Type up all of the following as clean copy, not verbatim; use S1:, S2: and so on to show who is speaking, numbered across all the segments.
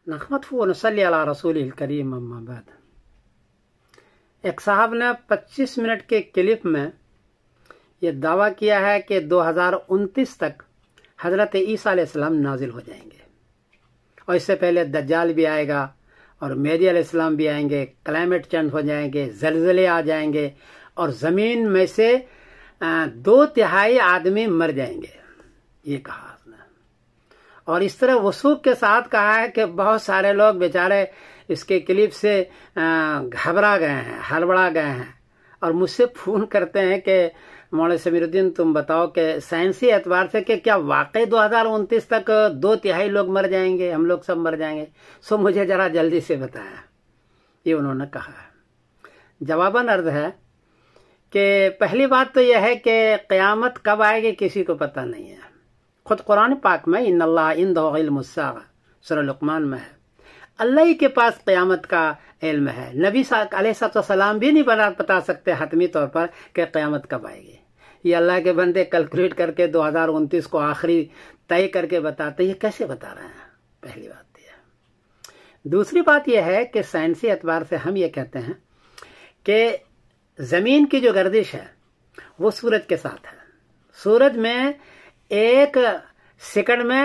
S1: نحمده ونصلی علی رسول الکریم اما بعد۔ ایک صاحب نے 25 منٹ کے کلپ میں یہ دعویٰ کیا ہے کہ 2029 تک حضرت عیسیٰ علیہ السلام نازل ہو جائیں گے، اور اس سے پہلے دجال بھی آئے گا اور مہدی علیہ السلام بھی آئیں گے، کلائمیٹ چینج ہو جائیں گے، زلزلے آ جائیں گے، اور زمین میں سے 2/3 آدمی مر جائیں گے، یہ کہا اس نے۔ اور اس طرح وثوق کے ساتھ کہا ہے کہ بہت سارے لوگ بیچارے اس کے کلپ سے گھبرا گئے ہیں، ہڑبڑا گئے ہیں، اور مجھ سے فون کرتے ہیں کہ مولانا سمیر الدین تم بتاؤ کہ سائنسی اعتبار سے کہ کیا واقعی 2029 تک 2/3 لوگ مر جائیں گے، ہم لوگ سب مر جائیں گے؟ سو مجھے ذرا جلدی سے بتایا، یہ انہوں نے کہا ہے۔ جواباً عرض ہے کہ پہلی بات تو یہ ہے کہ قیامت کب آئے گی کسی کو پتہ نہیں ہے۔ خود قرآن پاک میں ان اللہ عنده علم الساعہ سورہ لقمان میں ہے، اللہ ہی کے پاس قیامت کا علم ہے۔ نبی علیہ السلام بھی نہیں بتا سکتے حتمی طور پر کہ قیامت کب آئے گی۔ یہ اللہ کے بندے کیلکولیٹ کر کے 2029 کو آخری طے کر کے بتاتے، یہ کیسے بتا رہے ہیں؟ پہلی بات یہ ہے۔ دوسری بات یہ ہے کہ سائنسی اعتبار سے ہم یہ کہتے ہیں کہ زمین کی جو گردش ہے وہ سورج کے ساتھ ہے۔ سورج میں 1 سیکنڈ میں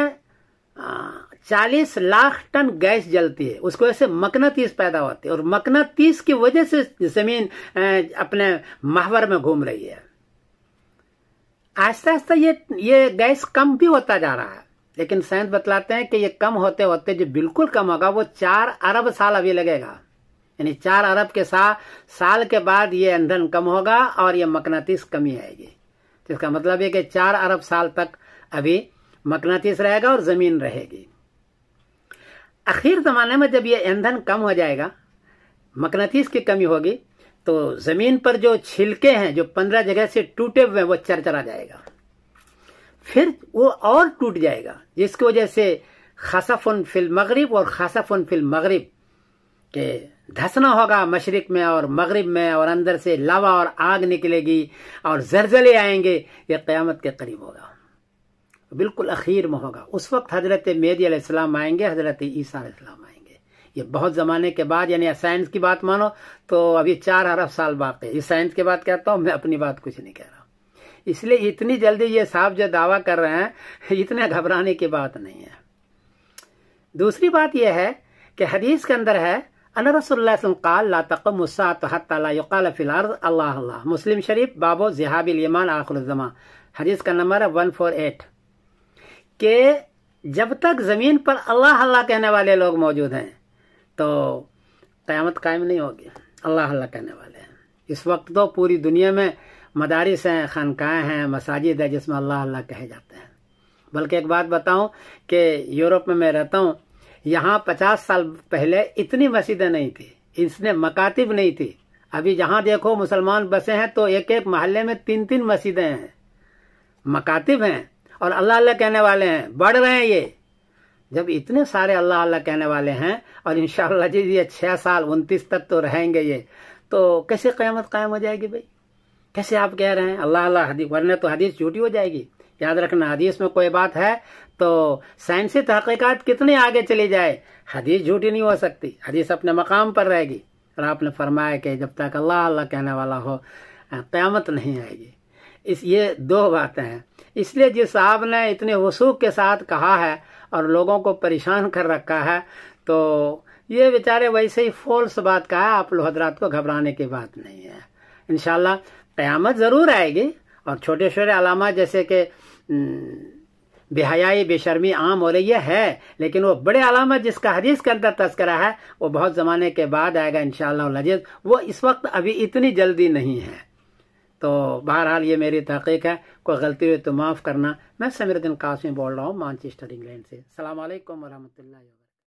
S1: 40 لاکھ ٹن گیس جلتی ہے، اس کو ایسے مقناطیس پیدا ہوتی ہے، اور مقناطیس کی وجہ سے زمین اپنے محور میں گھوم رہی ہے۔ آہستہ آہستہ یہ گیس کم بھی ہوتا جا رہا ہے، لیکن سائنس بتلاتے ہیں کہ یہ کم ہوتے ہوتے جو بالکل کم ہوگا وہ 4 ارب سال ابھی لگے گا، یعنی 4 ارب کے سال کے بعد یہ ایندھن کم ہوگا اور یہ مقناطیس کمی آئے گی۔ اس کا مطلب ہے کہ 4 ارب سال تک ابھی مقناطیس رہے گا اور زمین رہے گی۔ اخیر زمانے میں جب یہ ایندھن کم ہو جائے گا، مقناطیس کی کمی ہوگی، تو زمین پر جو چھلکے ہیں جو 15 جگہ سے ٹوٹے ہوئے وہ چرچرا جائے گا، پھر وہ اور ٹوٹ جائے گا، جس کی وجہ سے خسف فی المغرب اور خسف فی المغرب کہ دھسنا ہوگا مشرق میں اور مغرب میں، اور اندر سے لاوا اور آگ نکلے گی اور زلزلے آئیں گے۔ یہ قیامت کے قریب ہوگا، بالکل اخیر میں ہوگا۔ اس وقت حضرت مہدی علیہ السلام آئیں گے، حضرت عیسیٰ علیہ السلام آئیں گے۔ یہ بہت زمانے کے بعد، یعنی سائنس کی بات مانو تو ابھی 4 ارب سال باقی ہے۔ یہ سائنس کی بات کہتا ہوں، میں اپنی بات کچھ نہیں کہہ رہا ہوں۔ اس لیے اتنی جلدی یہ صاحب جو دعویٰ کر رہے ہیں، اتنے گھبرانے کی بات نہیں ہے۔ دوسری بات یہ ہے کہ حدیث کے اندر ہے ان رسول اللہ صلی اللہ علیہ وسلم قال لا تقم الساعة حتى لا يقال في الارض اللہ اللہ، مسلم شریف باب ذهاب الایمان آخر الزمان، حدیث کا نمبر ہے 148، کہ جب تک زمین پر اللہ اللہ کہنے والے لوگ موجود ہیں تو قیامت قائم نہیں ہوگی۔ اللہ اللہ کہنے والے ہیں اس وقت تو پوری دنیا میں مدارس ہیں، خانقاہیں ہیں، مساجد ہیں جس میں اللہ اللہ کہے جاتے ہیں۔ بلکہ ایک بات بتاؤں کہ یورپ میں میں رہتا ہوں، یہاں 50 سال پہلے اتنی مسجدیں نہیں تھی، اس نے مکاتب نہیں تھی۔ ابھی جہاں دیکھو مسلمان بسے ہیں تو ایک محلے میں 3 مسجدیں ہیں، مکاتب ہیں، اور اللہ اللہ کہنے والے ہیں، بڑھ رہے ہیں یہ۔ جب اتنے سارے اللہ اللہ کہنے والے ہیں، اور انشاءاللہ جی یہ 6 سال 29 تک تو رہیں گے یہ، تو کیسے قیامت قائم ہو جائے گی بھائی؟ کیسے آپ کہہ رہے ہیں اللہ اللہ حدیث؟ ورنہ تو حدیث جھوٹی ہو جائے گی۔ یاد رکھنا، حدیث میں کوئی بات ہے تو سائنسی تحقیقات کتنے آگے چلی جائے، حدیث جھوٹی نہیں ہو سکتی، حدیث اپنے مقام پر رہے گی۔ اور آپ نے فرمایا کہ جب تک اللہ اللہ کہنے والا ہو قیامت نہیں آئے گی۔ یہ 2 باتیں ہیں۔ اس لیے جس صاحب نے اتنے وثوق کے ساتھ کہا ہے اور لوگوں کو پریشان کر رکھا ہے، تو یہ بیچارے ویسے ہی فولس بات کہا ہے، آپ لوگ حضرات کو گھبرانے کی بات نہیں ہے۔ انشاءاللہ قیامت ضرور آئے گی، اور چھوٹے چھوٹے علامات جیسے کہ بے حیائی بے شرمی عام ہو رہی ہے، لیکن وہ بڑے علامت جس کا حدیث کے اندر تذکرہ ہے وہ بہت زمانے کے بعد آئے گا انشاءاللہ العزیز، وہ اس وقت ابھی اتنی جلدی نہیں ہے۔ تو بہرحال یہ میری تحقیق ہے، کوئی غلطی ہوئی تو معاف کرنا۔ میں سمیر الدین قاسمی بول رہا ہوں مانچسٹر انگلینڈ سے۔ السلام علیکم ورحمۃ اللہ۔